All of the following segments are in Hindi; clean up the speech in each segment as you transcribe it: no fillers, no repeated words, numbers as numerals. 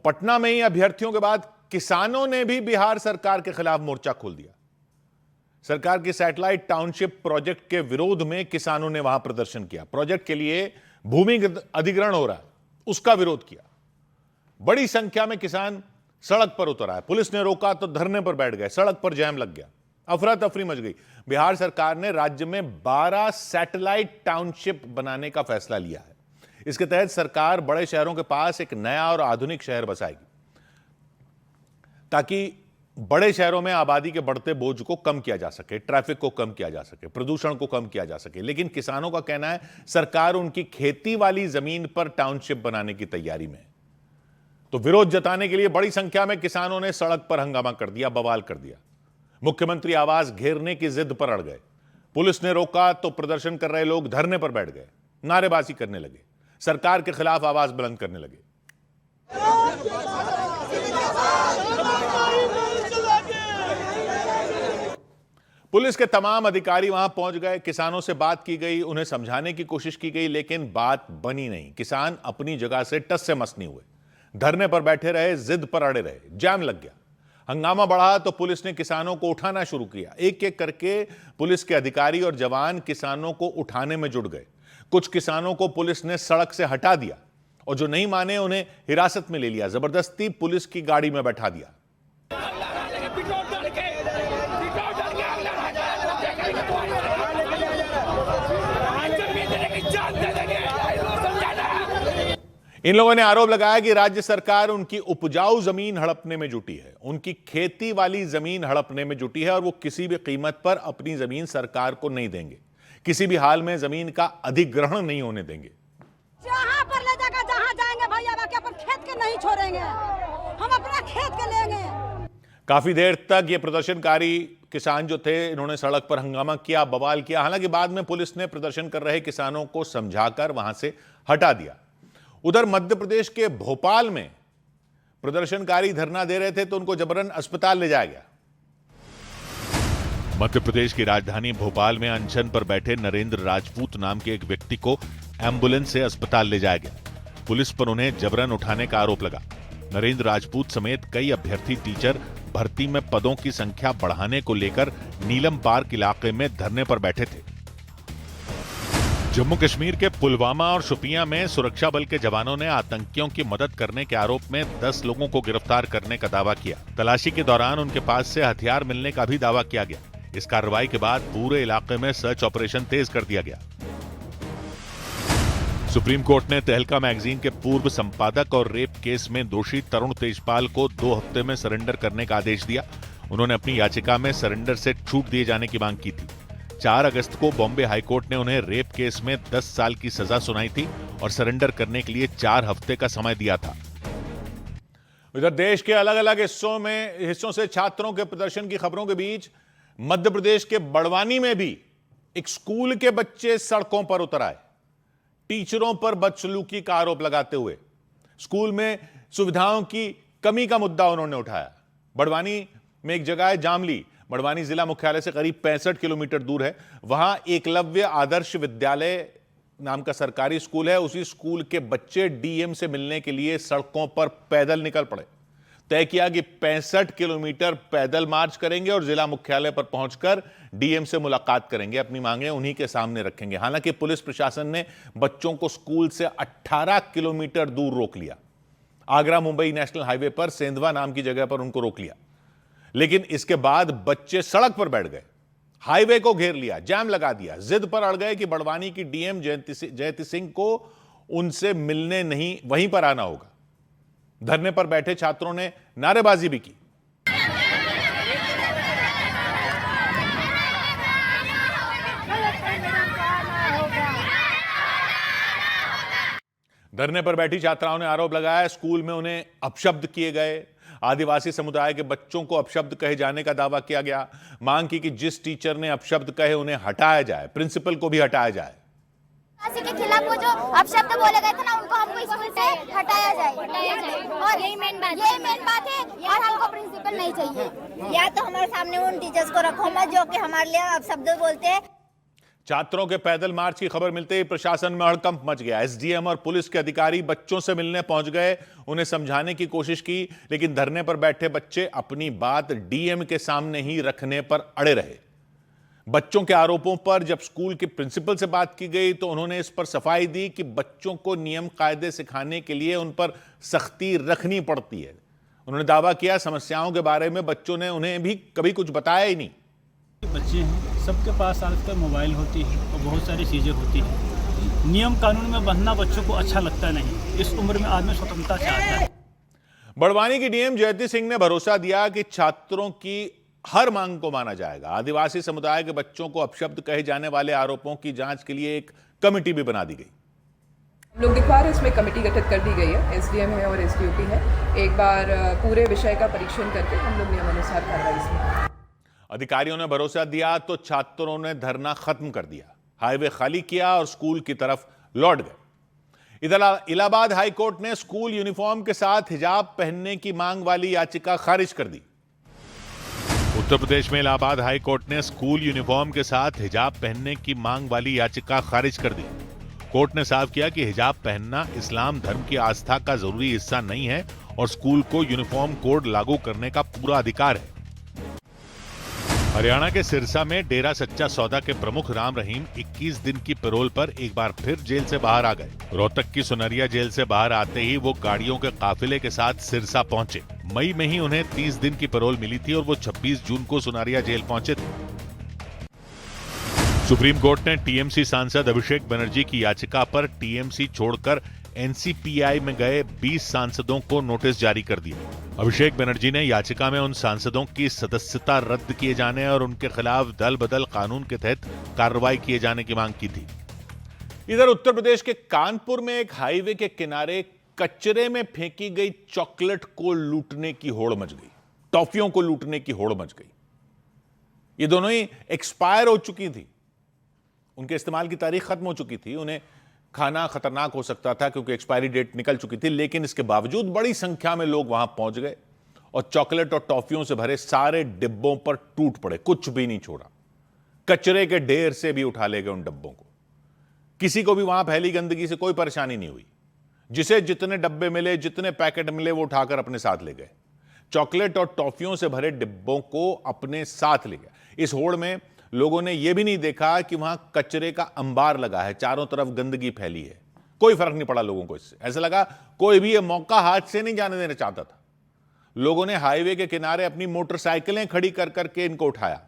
पटना में ही अभ्यर्थियों के बाद किसानों ने भी बिहार सरकार के खिलाफ मोर्चा खोल दिया। सरकार की सैटेलाइट टाउनशिप प्रोजेक्ट के विरोध में किसानों ने वहां प्रदर्शन किया। प्रोजेक्ट के लिए भूमि अधिग्रहण हो रहा है, उसका विरोध किया। बड़ी संख्या में किसान सड़क पर उतर आए। पुलिस ने रोका तो धरने पर बैठ गए। सड़क पर जैम लग गया, अफरा तफरी मच गई। बिहार सरकार ने राज्य में 12 सैटेलाइट टाउनशिप बनाने का फैसला लिया है। इसके तहत सरकार बड़े शहरों के पास एक नया और आधुनिक शहर बसाएगी, ताकि बड़े शहरों में आबादी के बढ़ते बोझ को कम किया जा सके, ट्रैफिक को कम किया जा सके, प्रदूषण को कम किया जा सके। लेकिन किसानों का कहना है सरकार उनकी खेती वाली जमीन पर टाउनशिप बनाने की तैयारी में है। तो विरोध जताने के लिए बड़ी संख्या में किसानों ने सड़क पर हंगामा कर दिया, बवाल कर दिया। मुख्यमंत्री आवास घेरने की जिद पर अड़ गए। पुलिस ने रोका तो प्रदर्शन कर रहे लोग धरने पर बैठ गए, नारेबाजी करने लगे, सरकार के खिलाफ आवाज बुलंद करने लगे। पुलिस के तमाम अधिकारी वहां पहुंच गए, किसानों से बात की गई, उन्हें समझाने की कोशिश की गई, लेकिन बात बनी नहीं। किसान अपनी जगह से टस से मस नहीं हुए, धरने पर बैठे रहे, जिद पर अड़े रहे, जैम लग गया। हंगामा बढ़ा तो पुलिस ने किसानों को उठाना शुरू किया। एक एक करके पुलिस के अधिकारी और जवान किसानों को उठाने में जुट गए। कुछ किसानों को पुलिस ने सड़क से हटा दिया और जो नहीं माने उन्हें हिरासत में ले लिया, जबरदस्ती पुलिस की गाड़ी में बैठा दिया। इन लोगों ने आरोप लगाया कि राज्य सरकार उनकी उपजाऊ जमीन हड़पने में जुटी है, उनकी खेती वाली जमीन हड़पने में जुटी है और वो किसी भी कीमत पर अपनी जमीन सरकार को नहीं देंगे, किसी भी हाल में जमीन का अधिग्रहण नहीं होने देंगे। जहां पर ले जाकर जहां जाएंगे भैया, बाकी अपन खेत के नहीं छोड़ेंगे, हम अपना खेत के लेंगे। काफी देर तक ये प्रदर्शनकारी किसान जो थे, इन्होंने सड़क पर हंगामा किया, बवाल किया। हालांकि बाद में पुलिस ने प्रदर्शन कर रहे किसानों को समझाकर वहां से हटा दिया। उधर मध्य प्रदेश के भोपाल में प्रदर्शनकारी धरना दे रहे थे तो उनको जबरन अस्पताल ले जाया गया। मध्य प्रदेश की राजधानी भोपाल में अनशन पर बैठे नरेंद्र राजपूत नाम के एक व्यक्ति को एम्बुलेंस से अस्पताल ले जाया गया। पुलिस पर उन्हें जबरन उठाने का आरोप लगा। नरेंद्र राजपूत समेत कई अभ्यर्थी टीचर भर्ती में पदों की संख्या बढ़ाने को लेकर नीलम पार्क इलाके में धरने पर बैठे थे। जम्मू कश्मीर के पुलवामा और शोपियां में सुरक्षा बल के जवानों ने आतंकियों की मदद करने के आरोप में 10 लोगों को गिरफ्तार करने का दावा किया। तलाशी के दौरान उनके पास से हथियार मिलने का भी दावा किया गया। इस कार्रवाई के बाद पूरे इलाके में सर्च ऑपरेशन तेज कर दिया गया। सुप्रीम कोर्ट ने तहलका मैगजीन के पूर्व संपादक और रेप केस में दोषी तरुण तेजपाल को 2 हफ्ते में सरेंडर करने का आदेश दिया। उन्होंने अपनी याचिका में सरेंडर से छूट दिए जाने की मांग की थी। 4 अगस्त को बॉम्बे हाईकोर्ट ने उन्हें रेप केस में 10 साल की सजा सुनाई थी और सरेंडर करने के लिए 4 हफ्ते का समय दिया था। इधर देश के अलग अलग हिस्सों से छात्रों के प्रदर्शन की खबरों के बीच मध्य प्रदेश के बड़वानी में भी एक स्कूल के बच्चे सड़कों पर उतर आए, टीचरों पर बदसलूकी का आरोप लगाते हुए। स्कूल में सुविधाओं की कमी का मुद्दा उन्होंने उठाया। बड़वानी में एक जगह है जामली, बड़वानी जिला मुख्यालय से करीब 65 किलोमीटर दूर है। वहां एकलव्य आदर्श विद्यालय नाम का सरकारी स्कूल है। उसी स्कूल के बच्चे डीएम से मिलने के लिए सड़कों पर पैदल निकल पड़े। तय किया कि 65 किलोमीटर पैदल मार्च करेंगे और जिला मुख्यालय पर पहुंचकर डीएम से मुलाकात करेंगे, अपनी मांगें उन्हीं के सामने रखेंगे। हालांकि पुलिस प्रशासन ने बच्चों को स्कूल से 18 किलोमीटर दूर रोक लिया। आगरा मुंबई नेशनल हाईवे पर सेंधवा नाम की जगह पर उनको रोक लिया, लेकिन इसके बाद बच्चे सड़क पर बैठ गए, हाईवे को घेर लिया, जाम लगा दिया, जिद पर अड़ गए कि बड़वानी की डीएम जयंती सिंह को उनसे मिलने नहीं, वहीं पर आना होगा। धरने पर बैठे छात्रों ने नारेबाजी भी की। धरने पर बैठी छात्राओं ने आरोप लगाया स्कूल में उन्हें अपशब्द किए गए। आदिवासी समुदाय के बच्चों को अपशब्द कहे जाने का दावा किया गया। मांग की कि जिस टीचर ने अपशब्द कहे उन्हें हटाया जाए, प्रिंसिपल को भी हटाया जाए। के खिलाफ वो जो अपशब्द बोले गए थे ना, उनको हमको स्कूल से हटाया जाए और यही मेन बात है। और हमको प्रिंसिपल नहीं चाहिए, या तो हमारे सामने उन टीचर्स को रखो मत जो कि हमारे लिए अपशब्द बोलते हैं। छात्रों के पैदल मार्च की खबर मिलते ही प्रशासन में हड़कंप मच गया। एसडीएम और पुलिस के अधिकारी बच्चों से मिलने पहुंच गए, उन्हें समझाने की कोशिश की, लेकिन धरने पर बैठे बच्चे अपनी बात डीएम के सामने ही रखने पर अड़े रहे। बच्चों के आरोपों पर जब स्कूल के प्रिंसिपल से बात की गई तो उन्होंने इस पर सफाई दी कि बच्चों को नियम कायदे सिखाने के लिए उन पर सख्ती रखनी पड़ती है। उन्होंने दावा किया समस्याओं के बारे में बच्चों ने उन्हें भी कभी कुछ बताया ही नहीं। बच्चे हैं, सबके पास आजकल मोबाइल होती है और बहुत सारी चीज़ें होती हैं। नियम कानून में बंधना बच्चों को अच्छा लगता नहीं। इस उम्र में आदमी स्वतंत्रता चाहता है। बड़वानी की डीएम जयती सिंह ने भरोसा दिया कि छात्रों की हर मांग को माना जाएगा। आदिवासी समुदाय के बच्चों को अपशब्द कहे जाने वाले आरोपों की जांच के लिए एक कमेटी भी बना दी गई। हम लोग दिखा रहे हैं, इसमें कमेटी गठित कर दी गई है, एसडीएम है और एसडीओपी है। एक बार पूरे विषय का परीक्षण करके हम लोग नियमानुसार कार्रवाई इसमें। अधिकारियों ने भरोसा दिया तो छात्रों ने धरना खत्म कर दिया, हाईवे खाली किया और स्कूल की तरफ लौट गए। इधर इलाहाबाद हाईकोर्ट ने स्कूल यूनिफॉर्म के साथ हिजाब पहनने की मांग वाली याचिका खारिज कर दी। उत्तर प्रदेश में इलाहाबाद हाईकोर्ट ने स्कूल यूनिफॉर्म के साथ हिजाब पहनने की मांग वाली याचिका खारिज कर दी। कोर्ट ने साफ किया कि हिजाब पहनना इस्लाम धर्म की आस्था का जरूरी हिस्सा नहीं है और स्कूल को यूनिफॉर्म कोड लागू करने का पूरा अधिकार है। हरियाणा के सिरसा में डेरा सच्चा सौदा के प्रमुख राम रहीम 21 दिन की पैरोल पर एक बार फिर जेल से बाहर आ गए। रोहतक की सुनरिया जेल से बाहर आते ही वो गाड़ियों के काफिले के साथ सिरसा पहुंचे। मई में ही उन्हें 30 दिन की पैरोल मिली थी और वो 26 जून को सुनरिया जेल पहुंचे थे। सुप्रीम कोर्ट ने टीएमसी सांसद अभिषेक बनर्जी की याचिका पर टीएमसी छोड़कर एनसीपीआई में गए 20 सांसदों को नोटिस जारी कर दिया। अभिषेक बनर्जी ने याचिका में उन सांसदों की सदस्यता रद्द किए जाने और उनके खिलाफ दल बदल कानून के तहत कार्रवाई किए जाने की मांग की थी। इधर उत्तर प्रदेश के कानपुर में एक हाईवे के किनारे कचरे में फेंकी गई चॉकलेट को लूटने की होड़ मच गई, टॉफियों को लूटने की होड़ मच गई। ये दोनों ही एक्सपायर हो चुकी थी, उनके इस्तेमाल की तारीख खत्म हो चुकी थी, उन्हें खाना खतरनाक हो सकता था क्योंकि एक्सपायरी डेट निकल चुकी थी। लेकिन इसके बावजूद बड़ी संख्या में लोग वहां पहुंच गए और चॉकलेट और टॉफियों से भरे सारे डिब्बों पर टूट पड़े, कुछ भी नहीं छोड़ा। कचरे के ढेर से भी उठा ले गए उन डब्बों को। किसी को भी वहां फैली गंदगी से कोई परेशानी नहीं हुई। जिसे जितने डब्बे मिले, जितने पैकेट मिले, वो उठाकर अपने साथ ले गए। चॉकलेट और टॉफियों से भरे डिब्बों को अपने साथ ले गए। इस होड़ में लोगों ने यह भी नहीं देखा कि वहां कचरे का अंबार लगा है, चारों तरफ गंदगी फैली है। कोई फर्क नहीं पड़ा लोगों को इससे। ऐसा लगा कोई भी यह मौका हाथ से नहीं जाने देना चाहता था। लोगों ने हाईवे के किनारे अपनी मोटरसाइकिलें खड़ी कर करके इनको उठाया।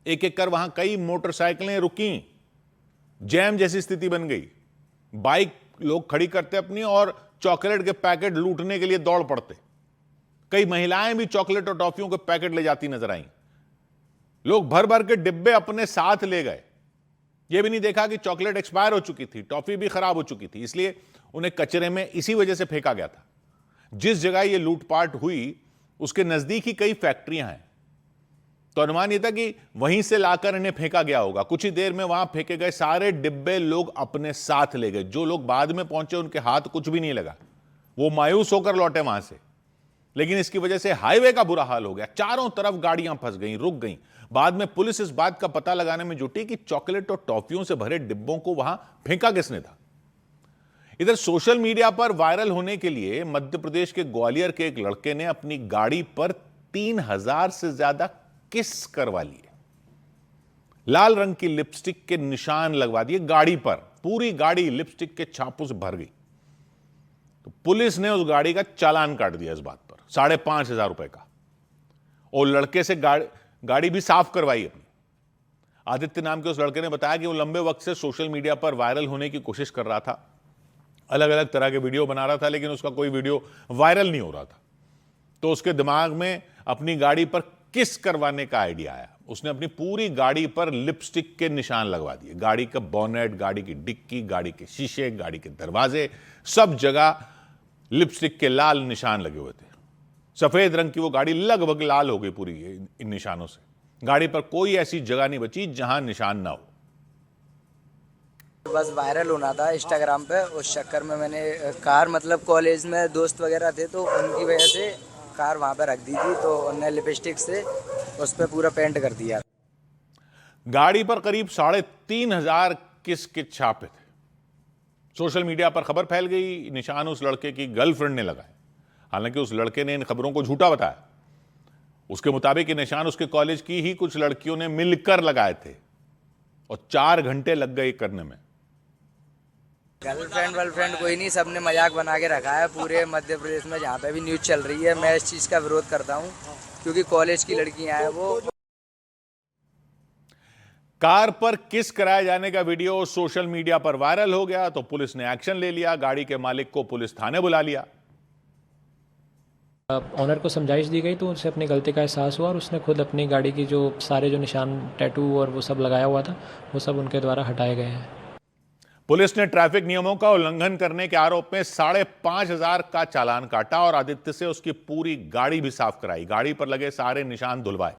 एक एक कर वहां कई मोटरसाइकिलें रुकी, जैम जैसी स्थिति बन गई। बाइक लोग खड़ी करते अपनी और चॉकलेट के पैकेट लूटने के लिए दौड़ पड़ते। कई महिलाएं भी चॉकलेट और टॉफियों के पैकेट ले जाती नजर आईं। लोग भर भर के डिब्बे अपने साथ ले गए। यह भी नहीं देखा कि चॉकलेट एक्सपायर हो चुकी थी, टॉफी भी खराब हो चुकी थी, इसलिए उन्हें कचरे में इसी वजह से फेंका गया था। जिस जगह यह लूटपाट हुई उसके नजदीक ही कई फैक्ट्रियां हैं, तो अनुमान यह था कि वहीं से लाकर इन्हें फेंका गया होगा। कुछ ही देर में वहां फेंके गए सारे डिब्बे लोग अपने साथ ले गए। जो लोग बाद में पहुंचे उनके हाथ कुछ भी नहीं लगा, वो मायूस होकर लौटे वहां से। लेकिन इसकी वजह से हाईवे का बुरा हाल हो गया, चारों तरफ गाड़ियां फंस गईं, रुक गईं। बाद में पुलिस इस बात का पता लगाने में जुटी कि चॉकलेट और टॉफियों से भरे डिब्बों को वहां फेंका किसने था। इधर सोशल मीडिया पर वायरल होने के लिए मध्य प्रदेश के ग्वालियर के एक लड़के ने अपनी गाड़ी पर 3000 से ज्यादा किस करवा लिए। लाल रंग की लिपस्टिक के निशान लगवा दिए गाड़ी पर। पूरी गाड़ी लिपस्टिक के छापों से भर गई। तो पुलिस ने उस गाड़ी का चालान काट दिया इस बात पर 5,500 रुपए का, और लड़के से गाड़ी भी साफ करवाई अपनी। आदित्य नाम के उस लड़के ने बताया कि वो लंबे वक्त से सोशल मीडिया पर वायरल होने की कोशिश कर रहा था, अलग अलग तरह के वीडियो बना रहा था, लेकिन उसका कोई वीडियो वायरल नहीं हो रहा था। तो उसके दिमाग में अपनी गाड़ी पर किस करवाने का आइडिया आया। उसने अपनी पूरी गाड़ी पर लिपस्टिक के निशान लगवा दिए। गाड़ी का बॉनेट, गाड़ी की डिक्की, गाड़ी के शीशे, गाड़ी के दरवाजे, सब जगह लिपस्टिक के लाल निशान लगे हुए थे। सफेद रंग की वो गाड़ी लगभग लाल हो गई पूरी इन निशानों से। गाड़ी पर कोई ऐसी जगह नहीं बची जहां निशान ना हो। बस वायरल होना था इंस्टाग्राम पे, उस चक्कर में मैंने कार, मतलब कॉलेज में दोस्त वगैरह थे तो उनकी वजह से कार वहां पे रख दी थी, तो उन्होंने लिपस्टिक से उस पर पूरा पेंट कर दिया। गाड़ी पर करीब 3,500 किस के छापे थे। सोशल मीडिया पर खबर फैल गई, निशान उस लड़के की गर्लफ्रेंड ने लगाए। हालांकि उस लड़के ने इन खबरों को झूठा बताया। उसके मुताबिक ये निशान उसके कॉलेज की ही कुछ लड़कियों ने मिलकर लगाए थे और 4 घंटे लग गए करने में। गर्लफ्रेंड कोई नहीं, सबने मजाक बना के रखा है पूरे मध्य प्रदेश में जहाँ पे भी न्यूज चल रही है। मैं इस चीज़ का विरोध करता हूँ क्योंकि कॉलेज की लड़कियाँ हैं वो। कार पर किस कराए जाने का वीडियो सोशल मीडिया पर वायरल हो गया तो पुलिस ने एक्शन ले लिया। गाड़ी के मालिक को पुलिस थाने बुला लिया। ऑनर को समझाइश दी गई तो उसे अपनी गलती का एहसास हुआ और उसने खुद अपनी गाड़ी की जो सारे जो निशान, टैटू और वो सब लगाया हुआ था, वो सब उनके द्वारा हटाए गए हैं। पुलिस ने ट्रैफिक नियमों का उल्लंघन करने के आरोप में 5,500 का चालान काटा और आदित्य से उसकी पूरी गाड़ी भी साफ कराई। गाड़ी पर लगे सारे निशान धुलवाए।